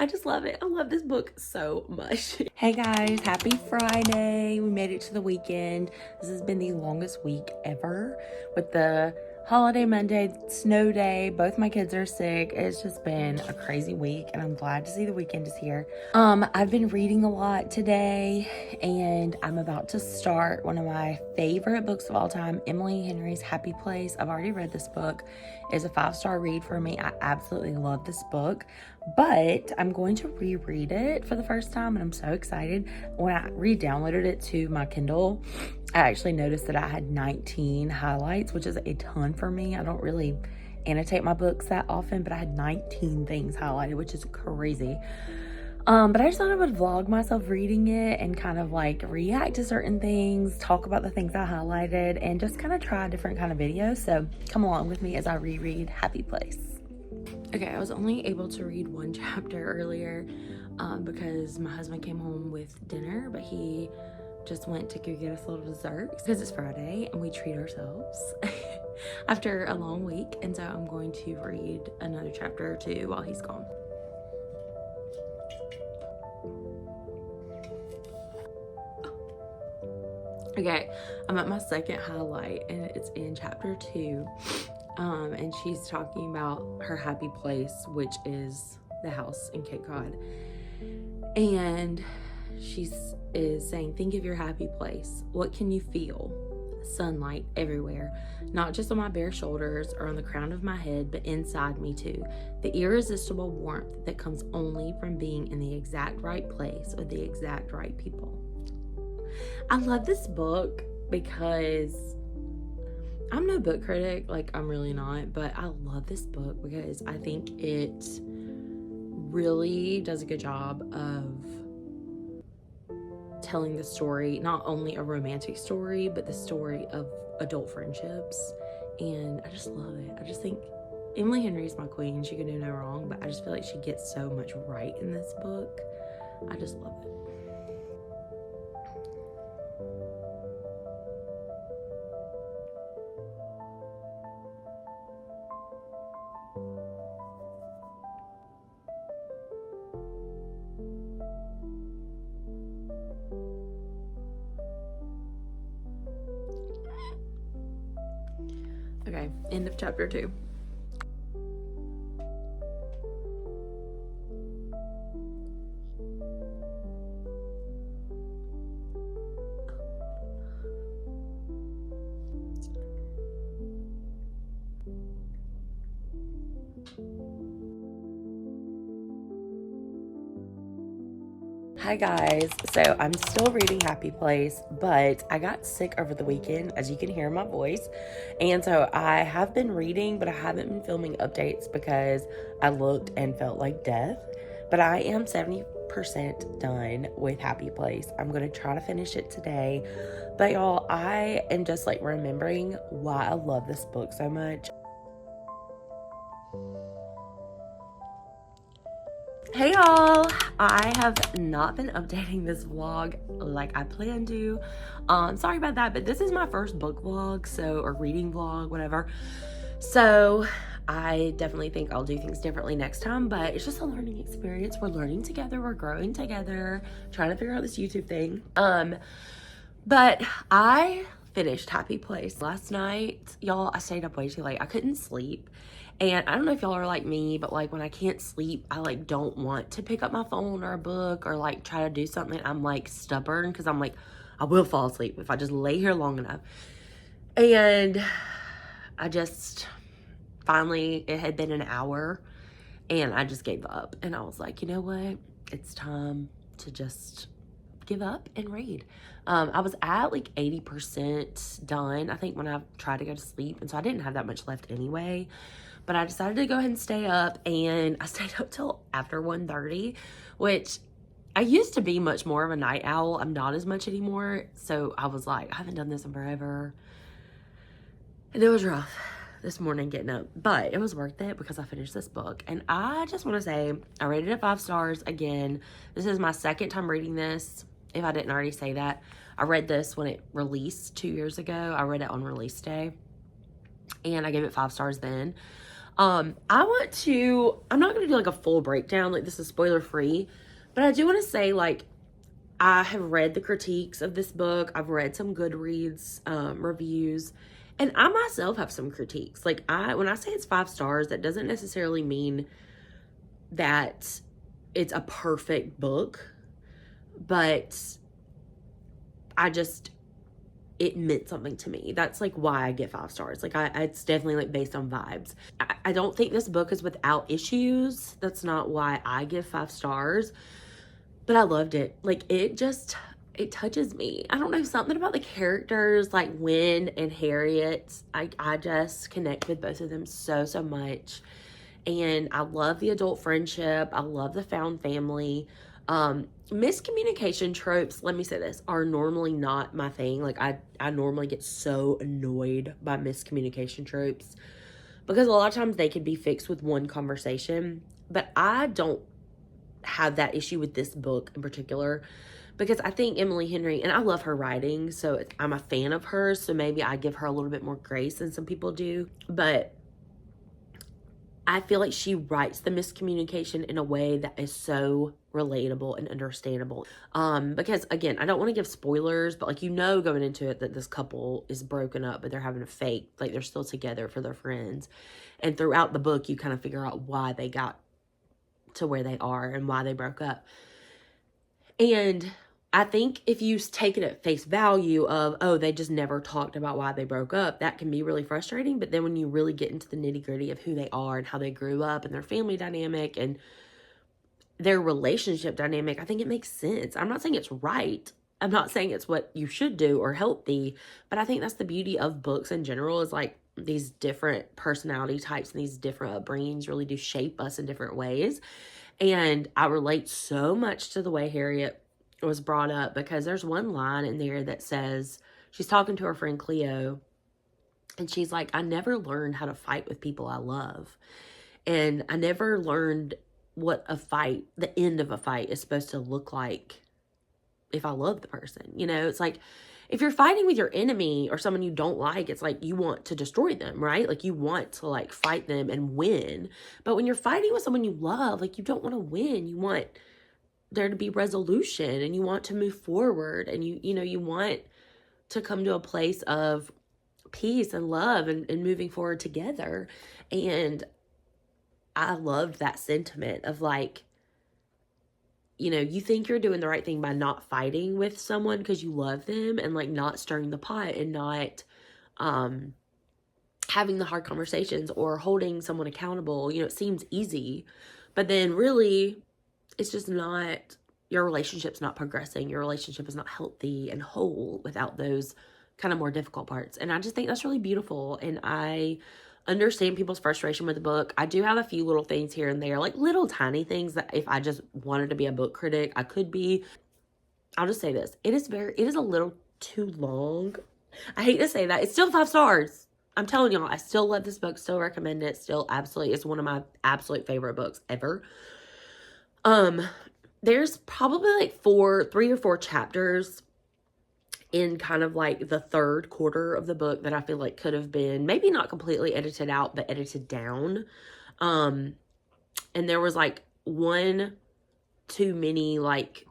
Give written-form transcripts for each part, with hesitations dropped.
I just love it. I love this book so much. Hey guys, happy Friday. We made it to the weekend. This has been the longest week ever with the holiday Monday, snow day. Both my kids are sick. It's just been a crazy week and I'm glad to see the weekend is here. I've been reading a lot today and I'm about to start one of my favorite books of all time, Emily Henry's Happy Place. I've already read this book. It's a 5-star read for me. I absolutely love this book, but I'm going to reread it for the first time and I'm so excited. When I re-downloaded it to my Kindle, I actually noticed that I had 19 highlights, which is a ton for me. I don't really annotate my books that often, but I had 19 things highlighted, which is crazy. But I just thought I would vlog myself reading it and kind of like react to certain things, talk about the things I highlighted, and just kind of try a different kind of video. So come along with me as I reread Happy Place. Okay, I was only able to read one chapter earlier because my husband came home with dinner, but he just went to go get us a little dessert because it's Friday and we treat ourselves after a long week. And so I'm going to read another chapter or two while he's gone. Okay, I'm at my second highlight and it's in chapter 2. And she's talking about her happy place, which is the house in Cape Cod. And she is saying, think of your happy place. What can you feel? Sunlight everywhere, not just on my bare shoulders or on the crown of my head, but inside me too. The irresistible warmth that comes only from being in the exact right place with the exact right people. I love this book because I'm no book critic, like I'm really not, but I love this book because I think it really does a good job of telling the story, not only a romantic story, but the story of adult friendships. And I just love it. I just think Emily Henry is my queen. She can do no wrong, but I just feel like she gets so much right in this book. I just love it. Okay, end of chapter 2. Hi guys, so I'm still reading Happy Place, but I got sick over the weekend, as you can hear in my voice, and so I have been reading, but I haven't been filming updates because I looked and felt like death. But I am 70% done with Happy Place. I'm going to try to finish it today, but y'all, I am just like remembering why I love this book so much. Hey y'all, I have not been updating this vlog like I planned to. Sorry about that, but this is my first book vlog, or reading vlog, whatever. So I definitely think I'll do things differently next time, but it's just a learning experience. We're learning together, we're growing together, trying to figure out this YouTube thing. But I finished Happy Place last night. Y'all, I stayed up way too late. I couldn't sleep. And I don't know if y'all are like me, but like when I can't sleep, I like don't want to pick up my phone or a book or like try to do something. I'm like stubborn because I'm like, I will fall asleep if I just lay here long enough. And I just finally, it had been an hour and I just gave up. And I was like, you know what? It's time to just give up and read. I was at like 80% done, I think, when I tried to go to sleep. And so I didn't have that much left anyway. But I decided to go ahead and stay up, and I stayed up till after 1:30, which I used to be much more of a night owl. I'm not as much anymore. So I was like, I haven't done this in forever. And it was rough this morning getting up, but it was worth it because I finished this book. And I just want to say, I rated it 5 stars again. This is my second time reading this, if I didn't already say that. I read this when it released 2 years ago. I read it on release day, and I gave it 5 stars then. I'm not going to do like a full breakdown, like this is spoiler free, but I do want to say, like, I have read the critiques of this book. I've read some Goodreads reviews, and I myself have some critiques. Like, when I say it's 5 stars, that doesn't necessarily mean that it's a perfect book, but it meant something to me. That's like why I get 5 stars. Like, it's definitely like based on vibes. I don't think this book is without issues. That's not why I give 5 stars, but I loved it. Like, it touches me. I don't know, something about the characters, like Win and Harriet. I just connect with both of them so much. And I love the adult friendship. I love the found family. Miscommunication tropes, let me say this, are normally not my thing. Like, I normally get so annoyed by miscommunication tropes because a lot of times they could be fixed with one conversation. But I don't have that issue with this book in particular because I think Emily Henry, and I love her writing, so I'm a fan of hers, so maybe I give her a little bit more grace than some people do. But I feel like she writes the miscommunication in a way that is so relatable and understandable. Because again, I don't want to give spoilers, but like, going into it that this couple is broken up, but they're having a fake, like they're still together for their friends. And throughout the book, you kind of figure out why they got to where they are and why they broke up. And I think if you take it at face value of, oh, they just never talked about why they broke up, that can be really frustrating. But then when you really get into the nitty gritty of who they are and how they grew up and their family dynamic and their relationship dynamic, I think it makes sense. I'm not saying it's right. I'm not saying it's what you should do or healthy, but I think that's the beauty of books in general, is like these different personality types and these different upbringings really do shape us in different ways. And I relate so much to the way Harriet was brought up, because there's one line in there that says, she's talking to her friend Cleo, and she's like, I never learned how to fight with people I love. And I never learned what the end of a fight is supposed to look like if I love the person. It's like, if you're fighting with your enemy or someone you don't like, it's like you want to destroy them, right? Like, you want to like fight them and win. But when you're fighting with someone you love, like, you don't want to win. You want there to be resolution, and you want to move forward, and you want to come to a place of peace and love and moving forward together. And I loved that sentiment of like, you think you're doing the right thing by not fighting with someone because you love them, and like not stirring the pot and not having the hard conversations or holding someone accountable. It seems easy, but then really it's just not, your relationship's not progressing. Your relationship is not healthy and whole without those kind of more difficult parts. And I just think that's really beautiful. And I understand people's frustration with the book. I do have a few little things here and there, like little tiny things that if I just wanted to be a book critic, I could be. I'll just say this. It is a little too long. I hate to say that. It's still 5 stars. I'm telling y'all, I still love this book, still recommend it, still absolutely, it's one of my absolute favorite books ever. There's probably like 3 or 4 chapters in kind of like the third quarter of the book that I feel like could have been maybe not completely edited out, but edited down. And there was like one too many like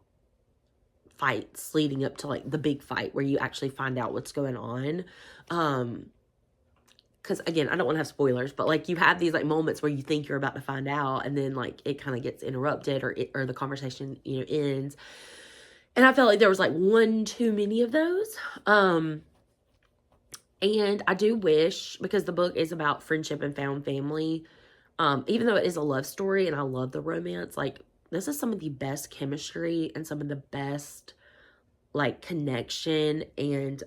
fights leading up to like the big fight where you actually find out what's going on. Because again, I don't want to have spoilers, but like you have these like moments where you think you're about to find out, and then like it kind of gets interrupted, or the conversation ends. And I felt like there was like one too many of those. And I do wish, because the book is about friendship and found family, even though it is a love story and I love the romance, like this is some of the best chemistry and some of the best like connection and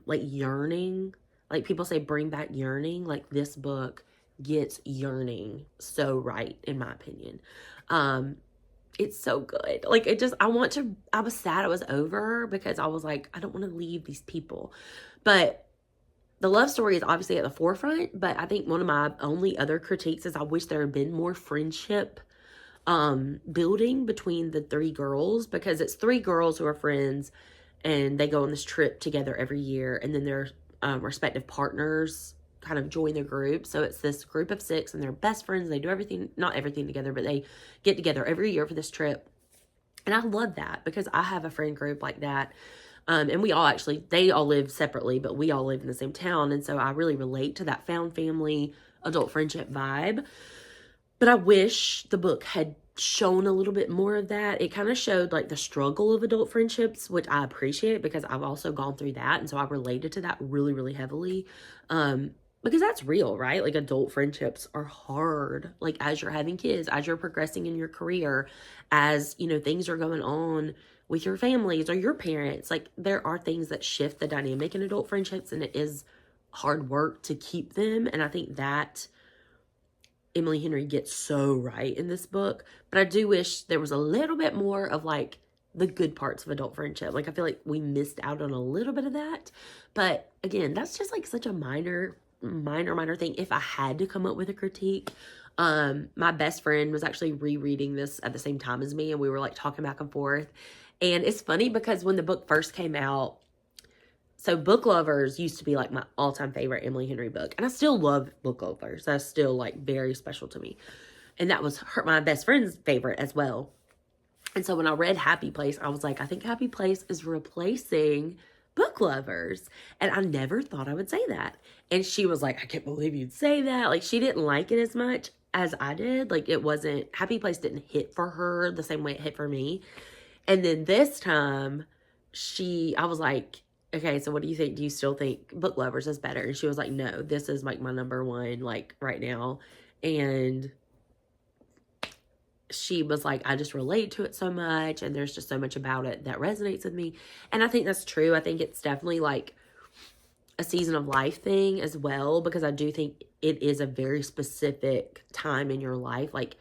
like yearning. Like people say, bring back yearning. Like this book gets yearning so right, in my opinion. It's so good. Like I was sad it was over, because I was like, I don't want to leave these people. But the love story is obviously at the forefront. But I think one of my only other critiques is I wish there had been more friendship building between the 3 girls, because it's 3 girls who are friends and they go on this trip together every year, and then their respective partners kind of join the group. So it's this group of 6 and they're best friends. They do everything, not everything together, but they get together every year for this trip. And I love that because I have a friend group like that. And we all actually, they all live separately, but we all live in the same town. And so I really relate to that found family, adult friendship vibe. But I wish the book had shown a little bit more of that. It kind of showed like the struggle of adult friendships, which I appreciate because I've also gone through that. And so I related to that really, really heavily. Because that's real, right? Like adult friendships are hard. Like as you're having kids, as you're progressing in your career, as, you know, things are going on with your families or your parents, like there are things that shift the dynamic in adult friendships, and it is hard work to keep them. And I think that Emily Henry gets so right in this book. But I do wish there was a little bit more of like the good parts of adult friendship. Like I feel like we missed out on a little bit of that. But again, that's just like such a minor thing. If I had to come up with a critique, my best friend was actually rereading this at the same time as me, and we were like talking back and forth. And it's funny because when the book first came out, so Book Lovers used to be like my all-time favorite Emily Henry book. And I still love Book Lovers. That's still like very special to me. And that was my best friend's favorite as well. And so when I read Happy Place, I was like, I think Happy Place is replacing Book Lovers. And I never thought I would say that. And she was like, I can't believe you'd say that. Like she didn't like it as much as I did. Like it wasn't, Happy Place didn't hit for her the same way it hit for me. And then this time I was like, okay, so what do you think? Do you still think Book Lovers is better? And she was like, no, this is like my number one, like right now. And she was like, I just relate to it so much. And there's just so much about it that resonates with me. And I think that's true. I think it's definitely like a season of life thing as well, because I do think it is a very specific time in your life. Like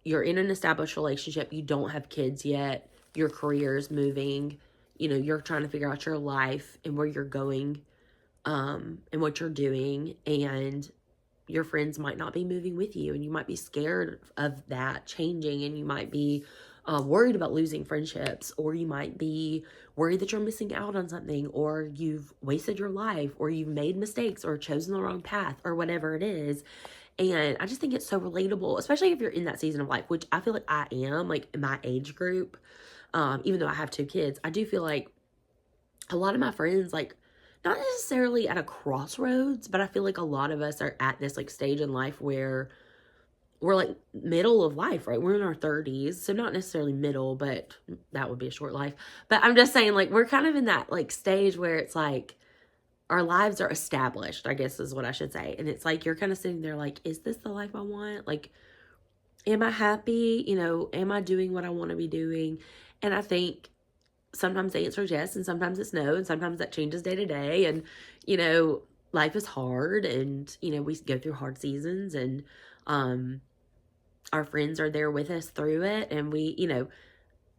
you're in an established relationship. You don't have kids yet. Your career is moving. You know, you're trying to figure out your life and where you're going, and what you're doing. And your friends might not be moving with you, and you might be scared of that changing, and you might be worried about losing friendships, or you might be worried that you're missing out on something, or you've wasted your life, or you've made mistakes, or chosen the wrong path, or whatever it is. And I just think it's so relatable, especially if you're in that season of life, which I feel like I am, like in my age group. Even though I have 2 kids, I do feel like a lot of my friends, like not necessarily at a crossroads, but I feel like a lot of us are at this like stage in life where we're like middle of life, right? We're in our 30s. So not necessarily middle, but that would be a short life. But I'm just saying like, we're kind of in that like stage where it's like our lives are established, I guess is what I should say. And it's like, you're kind of sitting there like, is this the life I want? Like, am I happy? You know, am I doing what I want to be doing? And I think sometimes the answer is yes, and sometimes it's no, and sometimes that changes day to day. And, you know, life is hard, and, you know, we go through hard seasons, and our friends are there with us through it. And we, you know,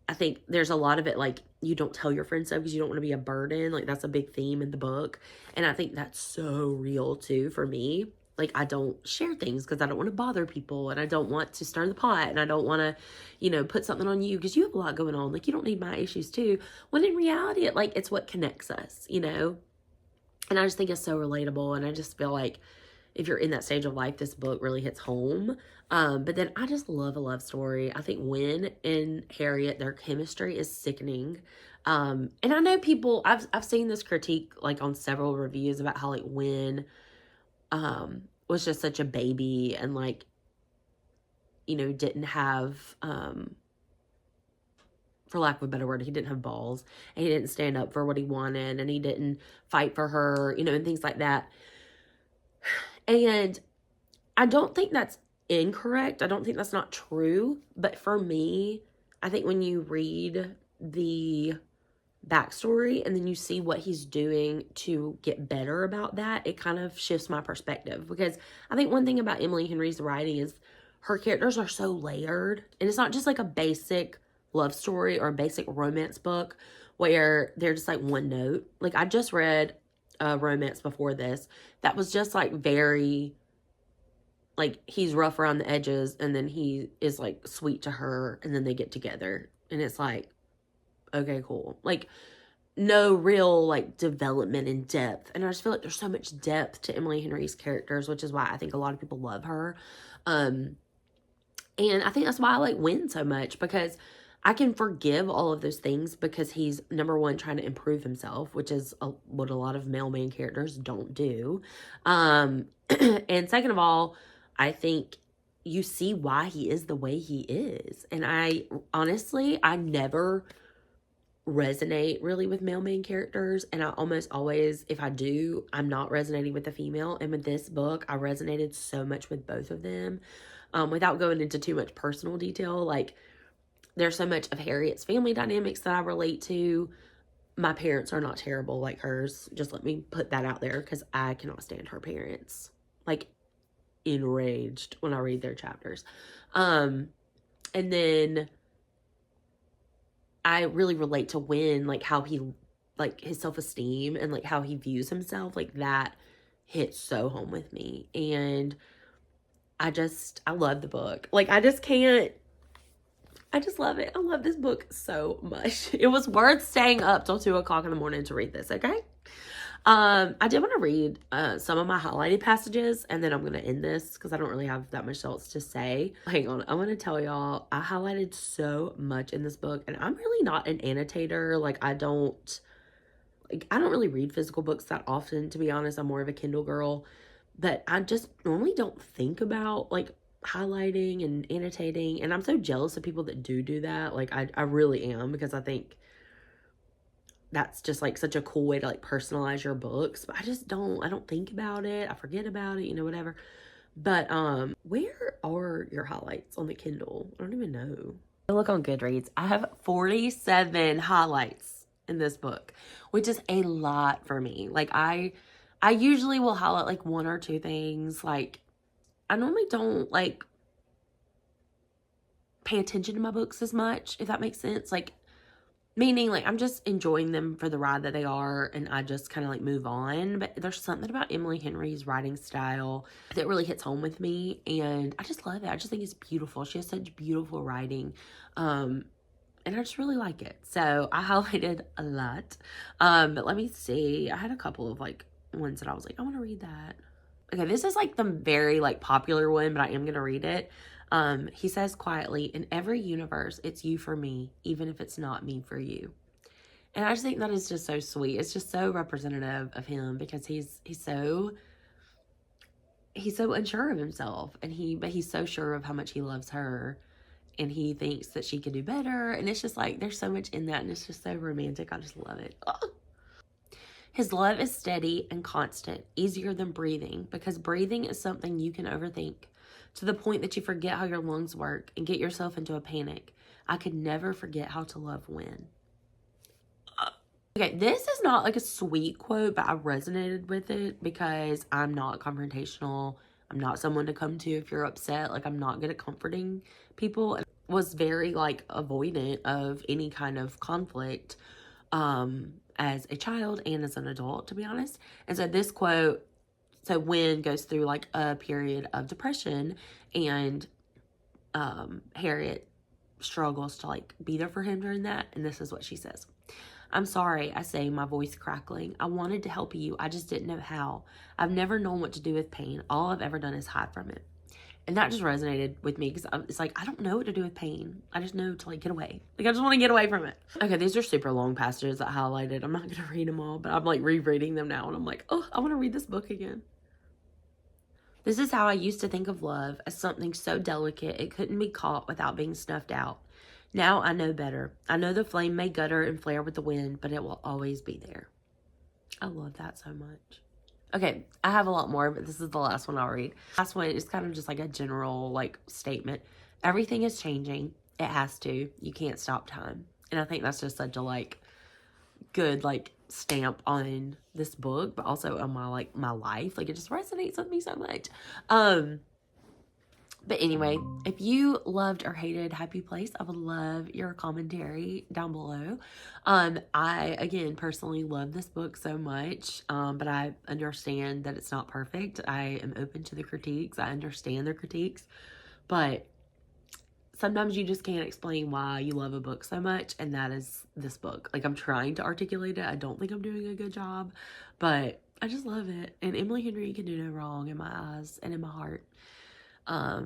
I think there's a lot of it, like, you don't tell your friends so because you don't want to be a burden. Like, that's a big theme in the book. And I think that's so real, too, for me. Like, I don't share things because I don't want to bother people, and I don't want to stir the pot, and I don't want to, you know, put something on you because you have a lot going on. Like, you don't need my issues, too. When in reality, it's what connects us, you know? And I just think it's so relatable, and I just feel like if you're in that stage of life, this book really hits home. But then I just love a love story. I think Wynn and Harriet, their chemistry is sickening. And I know people, I've seen this critique like on several reviews about how like Wynn was just such a baby, and like, you know, didn't have, for lack of a better word, he didn't have balls, and he didn't stand up for what he wanted, and he didn't fight for her, you know, and things like that. And I don't think that's incorrect. I don't think that's not true. But for me, I think when you read the backstory and then you see what he's doing to get better about that, it kind of shifts my perspective. Because I think one thing about Emily Henry's writing is her characters are so layered. And it's not just like a basic love story or a basic romance book where they're just like one note. Like, I just read a romance before this that was just like very, like, he's rough around the edges, and then he is like sweet to her, and then they get together, and it's like, okay, cool. Like, no real like development and depth. And I just feel like there's so much depth to Emily Henry's characters, which is why I think a lot of people love her. And I think that's why I like Win so much, because I can forgive all of those things because he's, number one, trying to improve himself, which is what a lot of male main characters don't do. And second of all, I think you see why he is the way he is. And I honestly, I never resonate really with male main characters, and I almost always, if I do, I'm not resonating with the female. And with this book, I resonated so much with both of them. Without going into too much personal detail, like, there's so much of Harriet's family dynamics that I relate to. My parents are not terrible like hers. Just let me put that out there, because I cannot stand her parents. Like, enraged when I read their chapters. And then I really relate to Win, like how he, like his self-esteem and like how he views himself, like that hits so home with me. And I love the book. Like, I just love it. I love this book so much. It was worth staying up till 2 o'clock in the morning to read this, okay? I did want to read some of my highlighted passages, and then I'm going to end this because I don't really have that much else to say. Hang on. I want to tell y'all, I highlighted so much in this book, and I'm really not an annotator. Like, I don't really read physical books that often, to be honest. I'm more of a Kindle girl, but I just normally don't think about, like, highlighting and annotating, and I'm so jealous of people that do that. Like, I really am, because I think that's just like such a cool way to like personalize your books. But I don't think about it. I forget about it, whatever. But where are your highlights on the Kindle? I don't even know. I look on Goodreads. I have 47 highlights in this book, which is a lot for me. Like, I usually will highlight like one or two things. Like, I normally don't like pay attention to my books as much, if that makes sense. Like, meaning, like, I'm just enjoying them for the ride that they are, and I just kind of, like, move on. But there's something about Emily Henry's writing style that really hits home with me, and I just love it. I just think it's beautiful. She has such beautiful writing, and I just really like it. So I highlighted a lot. But let me see. I had a couple of, like, ones that I was like, I want to read that. Okay, this is, like, the very, like, popular one, but I am going to read it. He says quietly, in every universe, it's you for me, even if it's not me for you. And I just think that is just so sweet. It's just so representative of him, because he's so unsure of himself, but he's so sure of how much he loves her, and he thinks that she can do better. And it's just like, there's so much in that, and it's just so romantic. I just love it. Oh. His love is steady and constant, easier than breathing, because breathing is something you can overthink, to the point that you forget how your lungs work and get yourself into a panic. I could never forget how to love Win. Okay, this is not like a sweet quote, but I resonated with it because I'm not confrontational. I'm not someone to come to if you're upset. Like, I'm not good at comforting people. And was very, like, avoidant of any kind of conflict as a child and as an adult, to be honest. And so this quote, so Win goes through like a period of depression, and Harriet struggles to like be there for him during that. And this is what she says. I'm sorry, I say, my voice crackling. I wanted to help you. I just didn't know how. I've never known what to do with pain. All I've ever done is hide from it. And that just resonated with me, because it's like, I don't know what to do with pain. I just know to like get away. Like, I just want to get away from it. Okay, these are super long passages that I highlighted. I'm not going to read them all, but I'm like rereading them now, and I'm like, oh, I want to read this book again. This is how I used to think of love, as something so delicate it couldn't be caught without being snuffed out. Now I know better. I know the flame may gutter and flare with the wind, but it will always be there. I love that so much. Okay, I have a lot more, but this is the last one I'll read. Last one is kind of just like a general like statement. Everything is changing. It has to. You can't stop time. And I think that's just such a like good like stamp on this book, but also on my life. Like, it just resonates with me so much. But anyway, if you loved or hated Happy Place, I would love your commentary down below. I, again, personally love this book so much, but I understand that it's not perfect. I am open to the critiques. I understand the critiques, but sometimes you just can't explain why you love a book so much, and that is this book. Like, I'm trying to articulate it. I don't think I'm doing a good job, but I just love it. And Emily Henry can do no wrong in my eyes and in my heart. I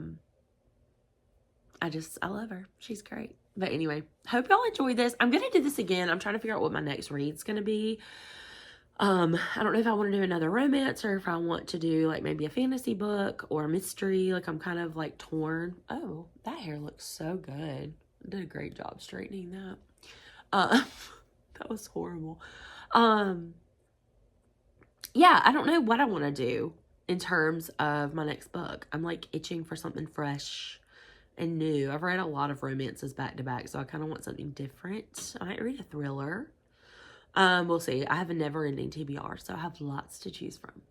love her. She's great. But anyway, hope y'all enjoyed this. I'm going to do this again. I'm trying to figure out what my next read's going to be. I don't know if I want to do another romance or if I want to do like maybe a fantasy book or a mystery. Like, I'm kind of like torn. Oh, that hair looks so good. I did a great job straightening that. That was horrible. Yeah, I don't know what I want to do in terms of my next book. I'm like itching for something fresh and new. I've read a lot of romances back to back, so I kind of want something different. I might read a thriller. We'll see. I have a never-ending TBR, so I have lots to choose from.